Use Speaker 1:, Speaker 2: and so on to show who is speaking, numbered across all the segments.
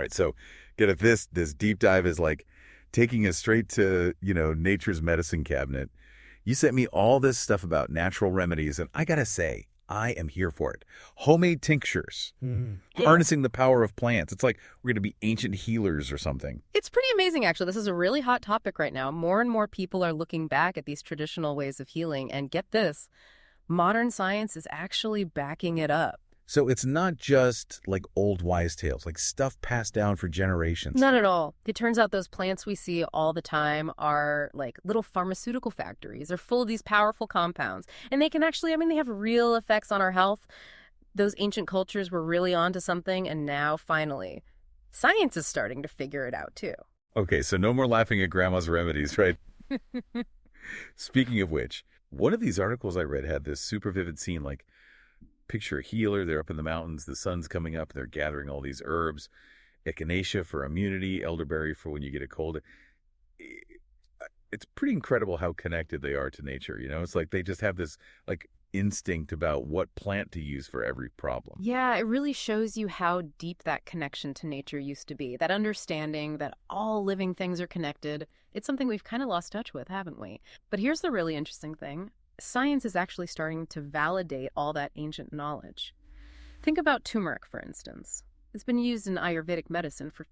Speaker 1: Right. So get at this deep dive is like taking us straight to, nature's medicine cabinet. You sent me all this stuff about natural remedies, and I gotta say, I am here for it. Homemade tinctures, harnessing the power of plants. It's like we're gonna be ancient healers or something.
Speaker 2: It's pretty amazing, actually. This is a really hot topic right now. More and more people are looking back at these traditional ways of healing, and get this, modern science is actually backing it up.
Speaker 1: So it's not just like old wise tales, like stuff passed down for generations.
Speaker 2: Not at all. It turns out those plants we see all the time are like little pharmaceutical factories. They're full of these powerful compounds. And they can actually, they have real effects on our health. Those ancient cultures were really onto something, and now, finally, science is starting to figure it out, too.
Speaker 1: Okay, so no more laughing at grandma's remedies, right? Speaking of which, one of these articles I read had this super vivid scene, like, picture a healer, they're up in the mountains, the sun's coming up, they're gathering all these herbs, echinacea for immunity, elderberry for when you get a cold. It's pretty incredible how connected they are to nature, It's like they just have this, like, instinct about what plant to use for every problem.
Speaker 2: Yeah, it really shows you how deep that connection to nature used to be. That understanding that all living things are connected. It's something we've kind of lost touch with, haven't we? But here's the really interesting thing. Science is actually starting to validate all that ancient knowledge. Think about turmeric, for instance. It's been used in Ayurvedic medicine for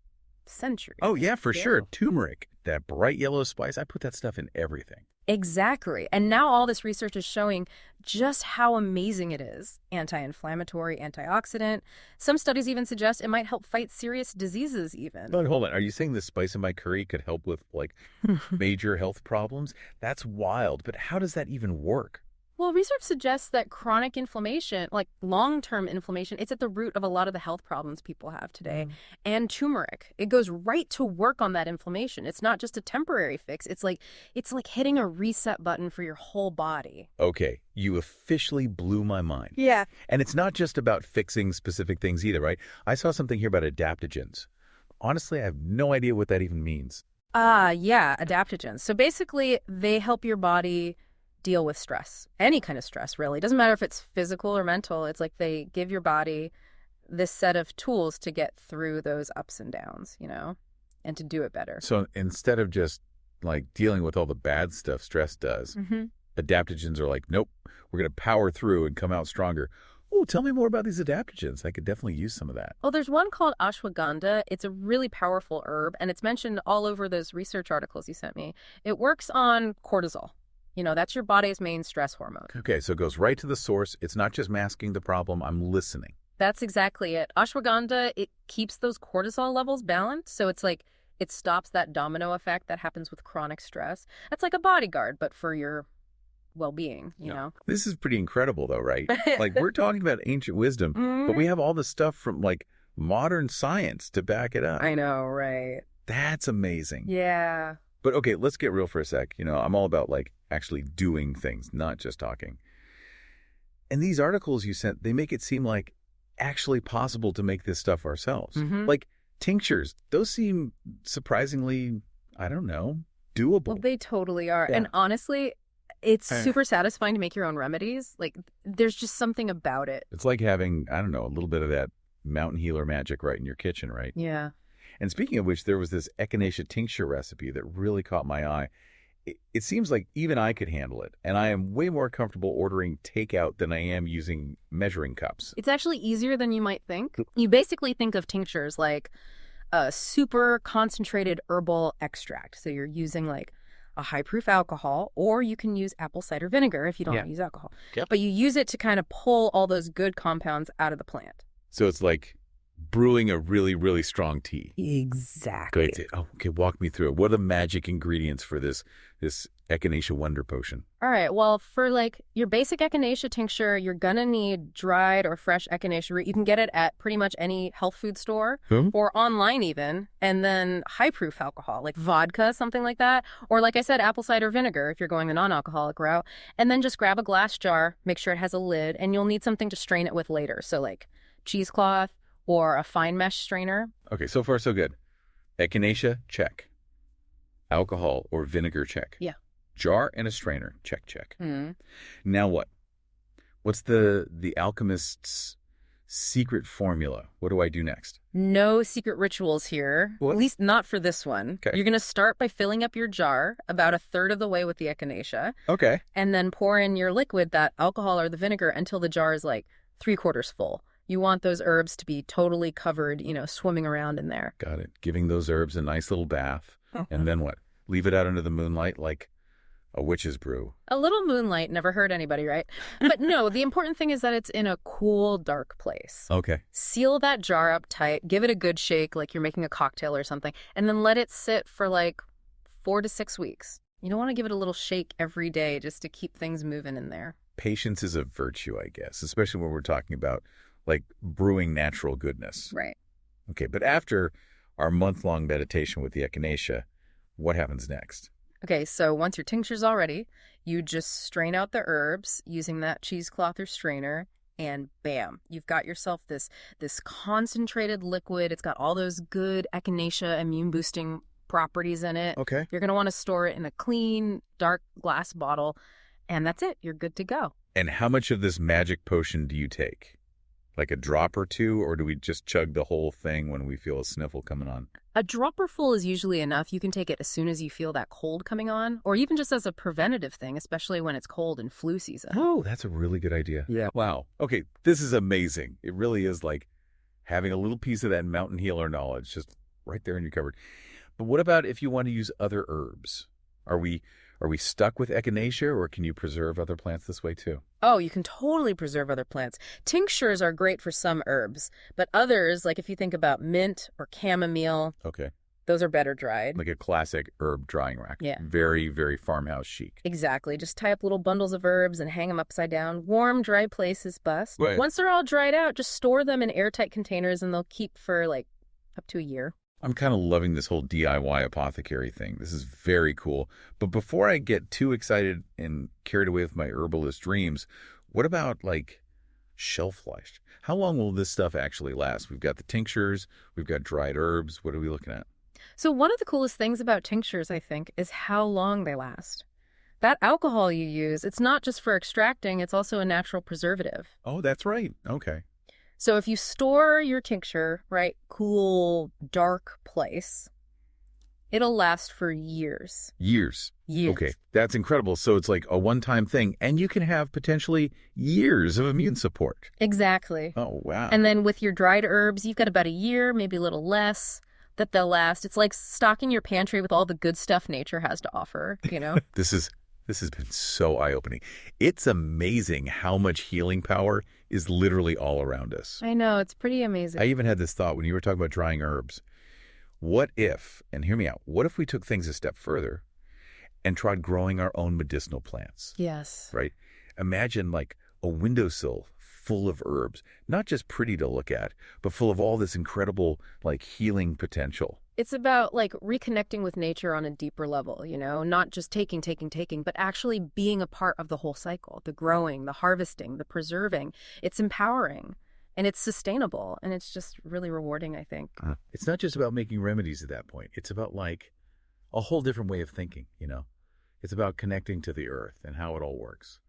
Speaker 2: centuries.
Speaker 1: Oh, yeah, for sure. Turmeric, that bright yellow spice, I put that stuff in everything.
Speaker 2: Exactly. And now all this research is showing just how amazing it is. Anti-inflammatory, antioxidant. Some studies even suggest it might help fight serious diseases even.
Speaker 1: But hold on. Are you saying the spice in my curry could help with, like, major health problems? That's wild. But how does that even work?
Speaker 2: Well, research suggests that chronic inflammation, like long-term inflammation, it's at the root of a lot of the health problems people have today. And turmeric, it goes right to work on that inflammation. It's not just a temporary fix. It's like hitting a reset button for your whole body.
Speaker 1: Okay, you officially blew my mind.
Speaker 2: Yeah.
Speaker 1: And it's not just about fixing specific things either, right? I saw something here about adaptogens. Honestly, I have no idea what that even means.
Speaker 2: Yeah, adaptogens. So basically, they help your body deal with stress, any kind of stress, really. It doesn't matter if it's physical or mental. It's like they give your body this set of tools to get through those ups and downs, and to do it better.
Speaker 1: So instead of just like dealing with all the bad stuff stress does, adaptogens are like, nope, we're going to power through and come out stronger. Oh, tell me more about these adaptogens. I could definitely use some of that.
Speaker 2: Oh, there's one called ashwagandha. It's a really powerful herb, and it's mentioned all over those research articles you sent me. It works on cortisol. That's your body's main stress hormone.
Speaker 1: Okay, so it goes right to the source. It's not just masking the problem. I'm listening.
Speaker 2: That's exactly it. Ashwagandha, it keeps those cortisol levels balanced. So it's like it stops that domino effect that happens with chronic stress. That's like a bodyguard, but for your well-being, you know?
Speaker 1: This is pretty incredible, though, right? Like, we're talking about ancient wisdom, but we have all the stuff from, like, modern science to back it up.
Speaker 2: I know, right?
Speaker 1: That's amazing.
Speaker 2: Yeah.
Speaker 1: But okay, let's get real for a sec. I'm all about, like, actually doing things, not just talking. And these articles you sent, they make it seem like actually possible to make this stuff ourselves. Like tinctures, those seem surprisingly, I don't know, doable.
Speaker 2: Well, they totally are.
Speaker 1: Yeah.
Speaker 2: And honestly, it's super satisfying to make your own remedies. Like, there's just something about it.
Speaker 1: It's like having, I don't know, a little bit of that mountain healer magic right in your kitchen, right?
Speaker 2: Yeah.
Speaker 1: And speaking of which, there was this echinacea tincture recipe that really caught my eye. It seems like even I could handle it, and I am way more comfortable ordering takeout than I am using measuring cups.
Speaker 2: It's actually easier than you might think. You basically think of tinctures like a super concentrated herbal extract. So you're using like a high-proof alcohol, or you can use apple cider vinegar if you don't want to use alcohol.
Speaker 1: Yep.
Speaker 2: But you use it to kind of pull all those good compounds out of the plant.
Speaker 1: So it's like brewing a really, really strong tea.
Speaker 2: Exactly.
Speaker 1: Great. Oh, okay, walk me through it. What are the magic ingredients for this echinacea wonder potion?
Speaker 2: All right. Well, for like your basic echinacea tincture, you're going to need dried or fresh echinacea root. You can get it at pretty much any health food store or online even. And then high-proof alcohol, like vodka, something like that. Or like I said, apple cider vinegar if you're going the non-alcoholic route. And then just grab a glass jar, make sure it has a lid, and you'll need something to strain it with later. So like cheesecloth or a fine mesh strainer.
Speaker 1: Okay, so far so good. Echinacea, check. Alcohol or vinegar, check.
Speaker 2: Yeah.
Speaker 1: Jar and a strainer, check. Now what? What's the alchemist's secret formula. What do I do next?
Speaker 2: No secret rituals here,
Speaker 1: What?
Speaker 2: at least not for this one.
Speaker 1: Okay.
Speaker 2: You're going to start by filling up your jar about a third of the way with the echinacea,
Speaker 1: Okay.
Speaker 2: and then pour in your liquid, that alcohol or the vinegar, until the jar is like 3/4 full. You want those herbs to be totally covered, swimming around in there.
Speaker 1: Got it. Giving those herbs a nice little bath. And then what? Leave it out under the moonlight like a witch's brew.
Speaker 2: A little moonlight never hurt anybody, right? But no, the important thing is that it's in a cool, dark place.
Speaker 1: Okay.
Speaker 2: Seal that jar up tight, give it a good shake like you're making a cocktail or something, and then let it sit for like 4 to 6 weeks. You don't want to give it a little shake every day just to keep things moving in there.
Speaker 1: Patience is a virtue, I guess, especially when we're talking about like brewing natural goodness.
Speaker 2: Right.
Speaker 1: Okay, but after our month-long meditation with the echinacea, what happens next?
Speaker 2: Okay, so once your tincture's all ready, you just strain out the herbs using that cheesecloth or strainer, and bam, you've got yourself this concentrated liquid. It's got all those good echinacea immune-boosting properties in it.
Speaker 1: Okay.
Speaker 2: You're going to want to store it in a clean, dark glass bottle, and that's it. You're good to go.
Speaker 1: And how much of this magic potion do you take? Like a drop or two, or do we just chug the whole thing when we feel a sniffle coming on?
Speaker 2: A dropper full is usually enough. You can take it as soon as you feel that cold coming on, or even just as a preventative thing, especially when it's cold and flu season.
Speaker 1: Oh, that's a really good idea.
Speaker 3: Yeah.
Speaker 1: Wow. Okay, this is amazing. It really is like having a little piece of that mountain healer knowledge just right there in your cupboard. But what about if you want to use other herbs? Are we stuck with echinacea, or can you preserve other plants this way too?
Speaker 2: Oh, you can totally preserve other plants. Tinctures are great for some herbs, but others, like if you think about mint or chamomile,
Speaker 1: Okay.
Speaker 2: those are better dried.
Speaker 1: Like a classic herb drying rack.
Speaker 2: Yeah.
Speaker 1: Very, very farmhouse chic.
Speaker 2: Exactly. Just tie up little bundles of herbs and hang them upside down. Warm, dry places bust.
Speaker 1: Right.
Speaker 2: Once they're all dried out, just store them in airtight containers and they'll keep for like up to a year.
Speaker 1: I'm kind of loving this whole DIY apothecary thing. This is very cool. But before I get too excited and carried away with my herbalist dreams, what about like shelf life? How long will this stuff actually last? We've got the tinctures, we've got dried herbs. What are we looking at?
Speaker 2: So one of the coolest things about tinctures, I think, is how long they last. That alcohol you use, it's not just for extracting, it's also a natural preservative.
Speaker 1: Oh, that's right. Okay.
Speaker 2: So if you store your tincture, right, cool, dark place, it'll last for years.
Speaker 1: Years.
Speaker 2: Years.
Speaker 1: Okay. That's incredible. So it's like a one-time thing, and you can have potentially years of immune support.
Speaker 2: Exactly.
Speaker 1: Oh, wow.
Speaker 2: And then with your dried herbs, you've got about a year, maybe a little less, that they'll last. It's like stocking your pantry with all the good stuff nature has to offer,
Speaker 1: This has been so eye-opening. It's amazing how much healing power is literally all around us.
Speaker 2: I know, it's pretty amazing.
Speaker 1: I even had this thought when you were talking about drying herbs. What if, and hear me out, what if we took things a step further and tried growing our own medicinal plants?
Speaker 2: Yes.
Speaker 1: Right? Imagine like a windowsill full of herbs, not just pretty to look at, but full of all this incredible like healing potential.
Speaker 2: It's about like reconnecting with nature on a deeper level, not just taking, but actually being a part of the whole cycle, the growing, the harvesting, the preserving. It's empowering and it's sustainable and it's just really rewarding, I think.
Speaker 1: It's not just about making remedies at that point. It's about like a whole different way of thinking, It's about connecting to the earth and how it all works.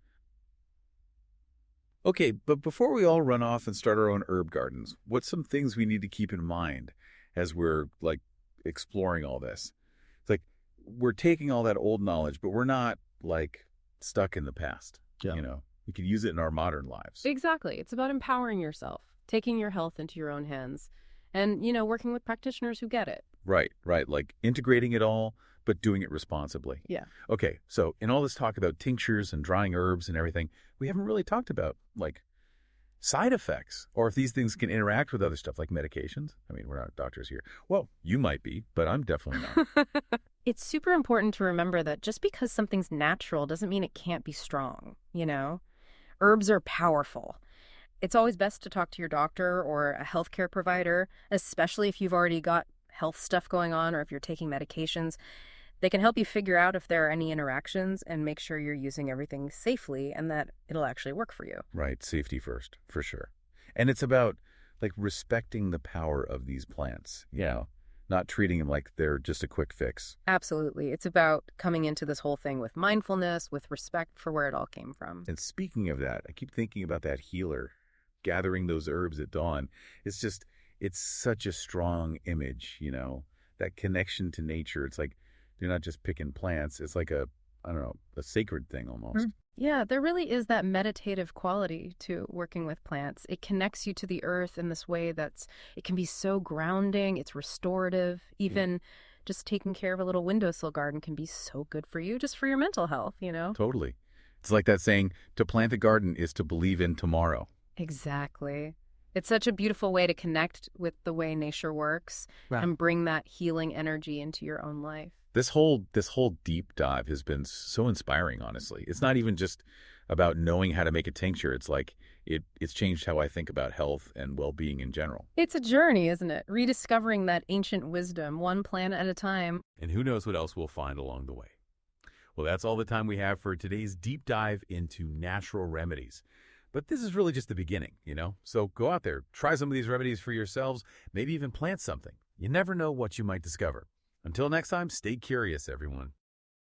Speaker 1: Okay, but before we all run off and start our own herb gardens, what's some things we need to keep in mind as we're like exploring all this? It's like we're taking all that old knowledge, but we're not like stuck in the past.
Speaker 3: Yeah.
Speaker 1: We can use it in our modern lives.
Speaker 2: Exactly. It's about empowering yourself, taking your health into your own hands and, working with practitioners who get it.
Speaker 1: Right. Like integrating it all, but doing it responsibly.
Speaker 2: Yeah.
Speaker 1: Okay, so in all this talk about tinctures and drying herbs and everything, we haven't really talked about like side effects or if these things can interact with other stuff like medications. I mean, we're not doctors here. Well, you might be, but I'm definitely not.
Speaker 2: It's super important to remember that just because something's natural doesn't mean it can't be strong, Herbs are powerful. It's always best to talk to your doctor or a healthcare provider, especially if you've already got health stuff going on or if you're taking medications. They can help you figure out if there are any interactions and make sure you're using everything safely and that it'll actually work for you.
Speaker 1: Right. Safety first, for sure. And it's about like respecting the power of these plants, not treating them like they're just a quick fix.
Speaker 2: Absolutely. It's about coming into this whole thing with mindfulness, with respect for where it all came from.
Speaker 1: And speaking of that, I keep thinking about that healer gathering those herbs at dawn. It's such a strong image, that connection to nature. It's like you're not just picking plants. It's like I don't know, a sacred thing almost.
Speaker 2: Yeah, there really is that meditative quality to working with plants. It connects you to the earth in this way it can be so grounding, it's restorative. Even just taking care of a little windowsill garden can be so good for you, just for your mental health,
Speaker 1: Totally. It's like that saying, to plant a garden is to believe in tomorrow.
Speaker 2: Exactly. It's such a beautiful way to connect with the way nature works and bring that healing energy into your own life.
Speaker 1: This whole deep dive has been so inspiring, honestly. It's not even just about knowing how to make a tincture. It's like it's changed how I think about health and well-being in general.
Speaker 2: It's a journey, isn't it? Rediscovering that ancient wisdom, one plant at a time.
Speaker 1: And who knows what else we'll find along the way. Well, that's all the time we have for today's deep dive into natural remedies. But this is really just the beginning, So go out there, try some of these remedies for yourselves, maybe even plant something. You never know what you might discover. Until next time, stay curious, everyone.